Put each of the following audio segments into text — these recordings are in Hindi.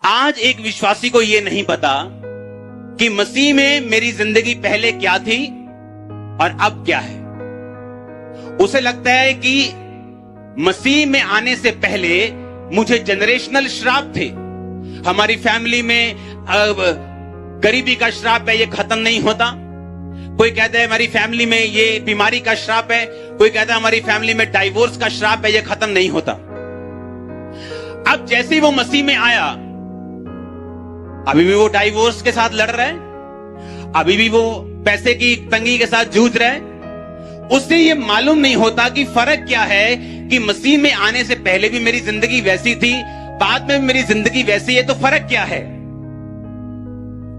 आज एक विश्वासी को यह नहीं पता कि मसीह में मेरी जिंदगी पहले क्या थी और अब क्या है। उसे लगता है कि मसीह में आने से पहले मुझे जनरेशनल श्राप थे, हमारी फैमिली में गरीबी का श्राप है, ये खत्म नहीं होता। कोई कहता है हमारी फैमिली में ये बीमारी का श्राप है, कोई कहता है हमारी फैमिली में डाइवोर्स का श्राप है, ये खत्म नहीं होता। अब जैसे ही वो मसीह में आया, अभी भी वो डाइवोर्स के साथ लड़ रहा है, अभी भी वो पैसे की तंगी के साथ जूझ रहा है। उससे ये मालूम नहीं होता कि फर्क क्या है कि मसीह में आने से पहले भी मेरी जिंदगी वैसी थी, बाद में मेरी जिंदगी वैसी है, तो फर्क क्या है।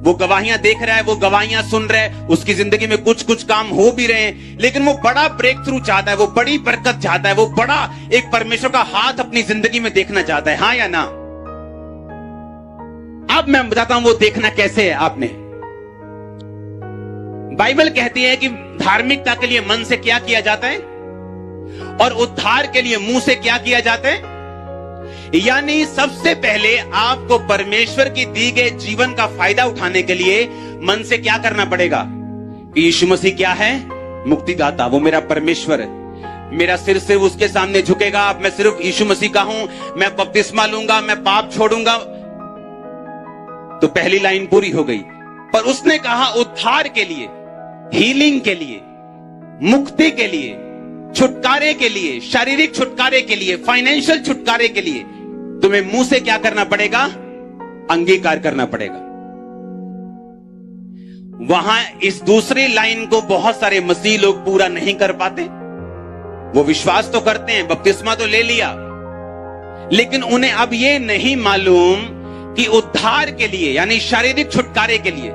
वो गवाहियां देख रहा है, वो गवाहियां सुन रहा है, उसकी जिंदगी में कुछ कुछ काम हो भी रहे हैं, लेकिन वो बड़ा ब्रेक थ्रू चाहता है, वो बड़ी बरकत चाहता है, वो बड़ा एक परमेश्वर का हाथ अपनी जिंदगी में देखना चाहता है। हाँ या ना? अब मैं बताता हूं वो देखना कैसे है। आपने बाइबल कहती है कि धार्मिकता के लिए मन से क्या किया जाता है और उद्धार के लिए मुंह से क्या किया जाता है। यानी सबसे पहले आपको परमेश्वर की दी गए जीवन का फायदा उठाने के लिए मन से क्या करना पड़ेगा कि यीशु मसीह क्या है? मुक्तिदाता, वो मेरा परमेश्वर है। मेरा सिर सिर्फ उसके सामने झुकेगा, अब मैं सिर्फ यीशु मसीह का हूं, मैं बपतिस्मा लूंगा, मैं पाप छोड़ूंगा। तो पहली लाइन पूरी हो गई। पर उसने कहा उद्धार के लिए, हीलिंग के लिए, मुक्ति के लिए, छुटकारे के लिए, शारीरिक छुटकारे के लिए, फाइनेंशियल छुटकारे के लिए तुम्हें मुंह से क्या करना पड़ेगा? अंगीकार करना पड़ेगा। वहां इस दूसरी लाइन को बहुत सारे मसीह लोग पूरा नहीं कर पाते। वो विश्वास तो करते हैं, बपतिस्मा तो ले लिया, लेकिन उन्हें अब यह नहीं मालूम कि उद्धार के लिए यानी शारीरिक छुटकारे के लिए,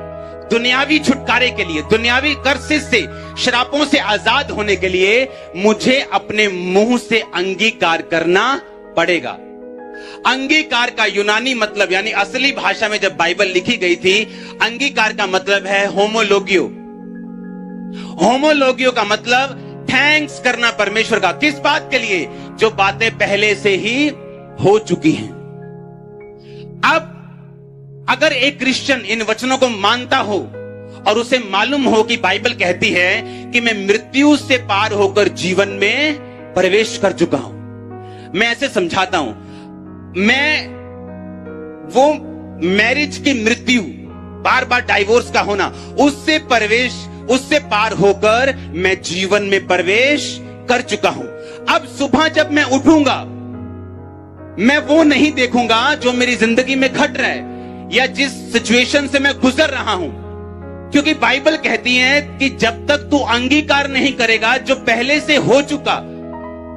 दुनियावी छुटकारे के लिए, दुनियावी कर्ज से, श्रापों से आजाद होने के लिए मुझे अपने मुंह से अंगीकार करना पड़ेगा। अंगीकार का यूनानी मतलब यानी असली भाषा में जब बाइबल लिखी गई थी, अंगीकार का मतलब है होमोलोगियो। होमोलोगियो का मतलब थैंक्स करना परमेश्वर का। किस बात के लिए? जो बातें पहले से ही हो चुकी हैं। अब अगर एक क्रिश्चियन इन वचनों को मानता हो और उसे मालूम हो कि बाइबल कहती है कि मैं मृत्यु से पार होकर जीवन में प्रवेश कर चुका हूं, मैं ऐसे समझाता हूं, मैं वो मैरिज की मृत्यु, बार बार डाइवोर्स का होना, उससे पार होकर मैं जीवन में प्रवेश कर चुका हूं। अब सुबह जब मैं उठूंगा, मैं वो नहीं देखूंगा जो मेरी जिंदगी में घट रहा है या जिस सिचुएशन से मैं गुजर रहा हूं, क्योंकि बाइबल कहती है कि जब तक तू अंगीकार नहीं करेगा जो पहले से हो चुका।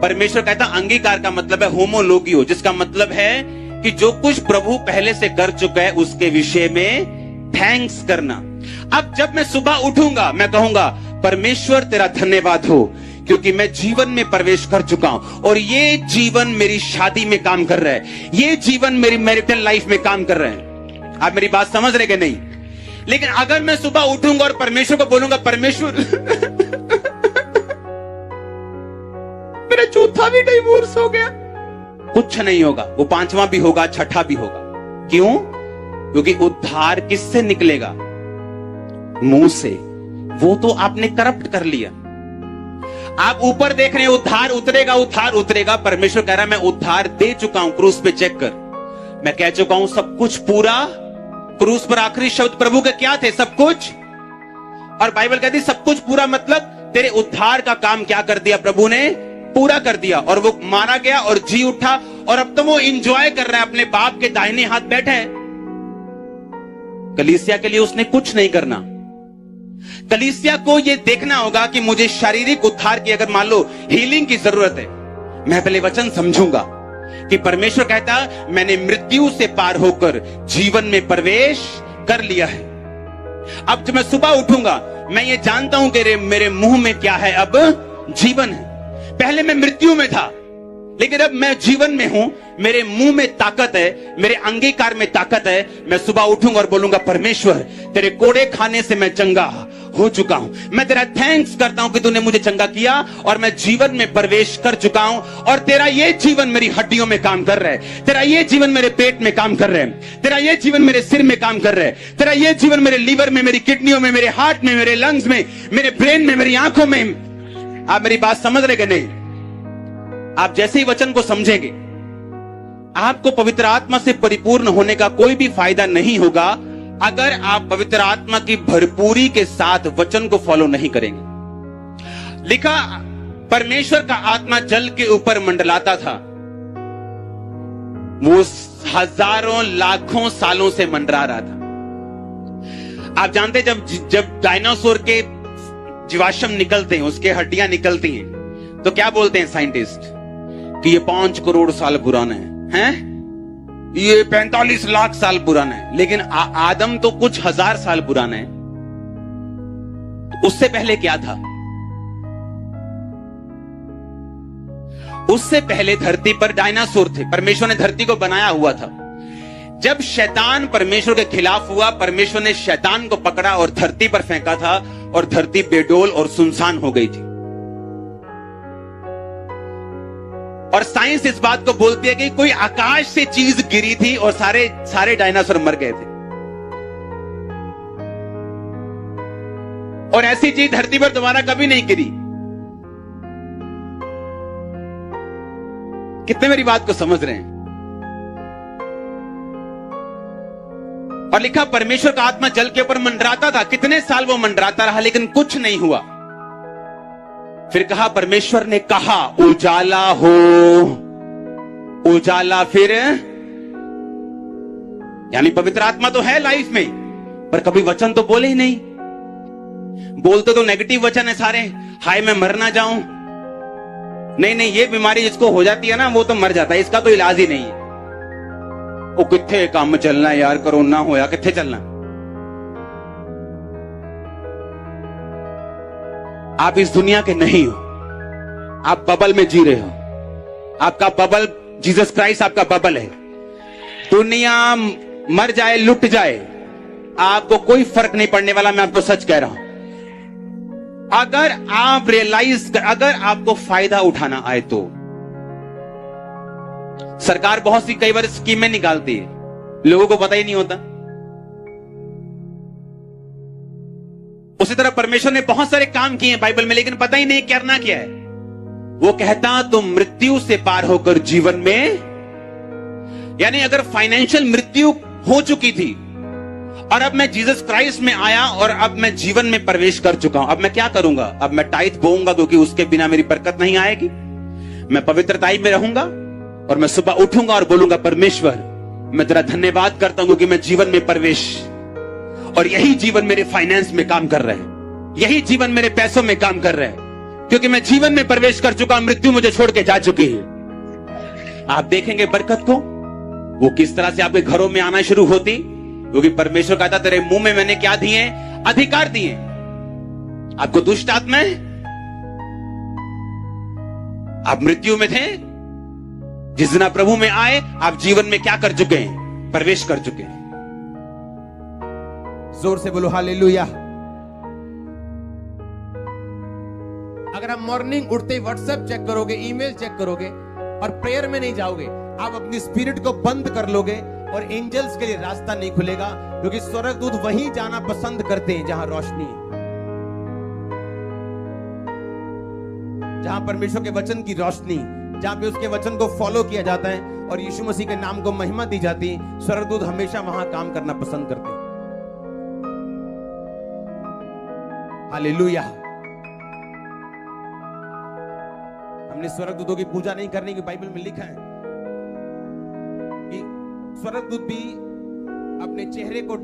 परमेश्वर कहता अंगीकार का मतलब है होमोलोगियो, जिसका मतलब है कि जो कुछ प्रभु पहले से कर चुका है उसके विषय में थैंक्स करना। अब जब मैं सुबह उठूंगा, मैं कहूंगा परमेश्वर तेरा धन्यवाद हो क्योंकि मैं जीवन में प्रवेश कर चुका हूं और ये जीवन मेरी शादी में काम कर रहा है, ये जीवन मेरी मैरिटल लाइफ में काम कर रहा है। आप मेरी बात समझ रहे कि नहीं? लेकिन अगर मैं सुबह उठूंगा और परमेश्वर को बोलूंगा परमेश्वर मेरा चौथा भी डिवोर्स हो गया, कुछ नहीं होगा। वो पांचवा भी होगा, छठा भी होगा। क्यों? क्योंकि उद्धार किससे निकलेगा? मुंह से। वो तो आपने करप्ट कर लिया। आप ऊपर देख रहे हैं उद्धार उतरेगा, उद्धार उतरेगा। परमेश्वर कह रहा है मैं उद्धार दे चुका हूं, क्रूस पे चेक कर। मैं कह चुका हूं सब कुछ पूरा। क्रूस पर आखिरी शब्द प्रभु के क्या थे? सब कुछ। और बाइबल कहती सब कुछ पूरा मतलब तेरे उद्धार का काम क्या कर दिया? प्रभु ने पूरा कर दिया। और वो मारा गया और जी उठा और अब तो वो एंजॉय कर रहा है, अपने बाप के दाहिने हाथ बैठा है। कलीसिया के लिए उसने कुछ नहीं करना। कलीसिया को यह देखना होगा कि मुझे शारीरिक उद्धार की अगर मान लो हीलिंग की जरूरत है, मैं पहले वचन समझूंगा कि परमेश्वर कहता मैंने मृत्यु से पार होकर जीवन में प्रवेश कर लिया है। अब जब मैं सुबह उठूंगा, मैं ये जानता हूं कि मेरे मुंह में क्या है? अब जीवन है। पहले मैं मृत्यु में था, लेकिन अब मैं जीवन में हूं। मेरे मुंह में ताकत है, मेरे अंगीकार में ताकत है। मैं सुबह उठूंगा और बोलूंगा परमेश्वर तेरे कोड़े खाने से मैं चंगा हो चुका हूं। मैं तेरा थैंक्स करता हूं कि तूने मुझे चंगा किया और मैं जीवन में प्रवेश कर चुका हूं, और तेरा ये जीवन मेरी हड्डियों में काम कर रहा है, तेरा ये जीवन मेरे पेट में काम कर रहा है, तेरा ये जीवन मेरे सिर में काम कर रहा है, तेरा ये जीवन मेरे लीवर में, मेरी किडनियों में, मेरे हार्ट में, मेरे लंग्स में, मेरे ब्रेन में, मेरी आंखों में। आप मेरी बात समझ रहे कि नहीं? आप जैसे ही वचन को समझेंगे, आपको पवित्र आत्मा से परिपूर्ण होने का कोई भी फायदा नहीं होगा अगर आप पवित्र आत्मा की भरपूरी के साथ वचन को फॉलो नहीं करेंगे। लिखा, परमेश्वर का आत्मा जल के ऊपर मंडलाता था। वो हजारों लाखों सालों से मंडरा रहा था। आप जानते, जब डायनासोर के जीवाश्म निकलते हैं, उसके हड्डियां निकलती हैं, तो क्या बोलते हैं साइंटिस्ट कि ये 5 करोड़ साल पुराना है, ये 45 लाख साल पुराना है। लेकिन आदम तो कुछ हजार साल पुराना है। उससे पहले क्या था? उससे पहले धरती पर डायनासोर थे। परमेश्वर ने धरती को बनाया हुआ था। जब शैतान परमेश्वर के खिलाफ हुआ, परमेश्वर ने शैतान को पकड़ा और धरती पर फेंका था, और धरती बेडोल और सुनसान हो गई थी। और साइंस इस बात को बोलती है कि कोई आकाश से चीज गिरी थी और सारे डायनासोर मर गए थे। और ऐसी चीज धरती पर दोबारा कभी नहीं गिरी। कितने मेरी बात को समझ रहे हैं? और लिखा, परमेश्वर का आत्मा जल के ऊपर मंडराता था। कितने साल वो मंडराता रहा, लेकिन कुछ नहीं हुआ। फिर कहा, परमेश्वर ने कहा उजाला हो, उजाला। फिर यानी पवित्र आत्मा तो है लाइफ में, पर कभी वचन तो बोले ही नहीं। बोलते तो नेगेटिव वचन है सारे। हाय मैं मर ना जाऊं, नहीं, ये बीमारी जिसको हो जाती है ना, वो तो मर जाता है, इसका तो इलाज ही नहीं है। वो किथे काम चलना यार, कोरोना होया, किथे चलना। आप इस दुनिया के नहीं हो, आप बबल में जी रहे हो। आपका बबल जीसस क्राइस्ट आपका बबल है। दुनिया मर जाए, लुट जाए, आपको कोई फर्क नहीं पड़ने वाला। मैं आपको सच कह रहा हूं। अगर आप रियलाइज अगर आपको फायदा उठाना आए तो सरकार बहुत सी कई बार स्कीमें निकालती है, लोगों को पता ही नहीं होता। उसी तरह परमेश्वर ने बहुत सारे काम किए हैं बाइबल में, लेकिन पता ही नहीं करना क्या है। वो कहता तुम मृत्यु से पार होकर जीवन में, यानी अगर फाइनेंशियल मृत्यु हो चुकी थी और अब मैं जीसस क्राइस्ट में आया और अब मैं जीवन में प्रवेश कर चुका हूं, अब मैं क्या करूंगा? अब मैं टाइथ बोऊंगा, क्योंकि उसके बिना मेरी बरकत नहीं आएगी। मैं पवित्रताई में रहूंगा और मैं सुबह उठूंगा और बोलूंगा, परमेश्वर मैं तेरा धन्यवाद करता हूं क्योंकि मैं जीवन में प्रवेश, और यही जीवन मेरे फाइनेंस में काम कर रहा है, यही जीवन मेरे पैसों में काम कर रहा है, क्योंकि मैं जीवन में प्रवेश कर चुका, मृत्यु मुझे छोड़ के जा चुकी है। आप देखेंगे बरकत को, वो किस तरह से आपके घरों में आना शुरू होती, क्योंकि परमेश्वर कहता तेरे मुंह में मैंने क्या दिए? अधिकार दिए। आपको दुष्ट आत्माएं, आप मृत्यु में थे, जिस दिन आप प्रभु में आए आप जीवन में क्या कर चुके हैं? प्रवेश कर चुके हैं। जोर से बोलो हालेलुया। अगर आप मॉर्निंग उठते ही व्हाट्सएप चेक करोगे, ईमेल चेक करोगे और प्रेयर में नहीं जाओगे, आप अपनी स्पिरिट को बंद कर लोगे और एंजल्स के लिए रास्ता नहीं खुलेगा, क्योंकि स्वर्गदूत वहीं जाना पसंद करते हैं जहां रोशनी है, जहां परमेश्वर के वचन की रोशनी, जहां पे उसके वचन को फॉलो किया जाता है और यीशु मसीह के नाम को महिमा दी जाती है। स्वर्गदूत हमेशा वहां काम करना पसंद करते हैं। हालेलुया। हमने स्वर्गदूतों की पूजा नहीं करने की बाइबल में लिखा है कि स्वर्गदूत भी अपने चेहरे को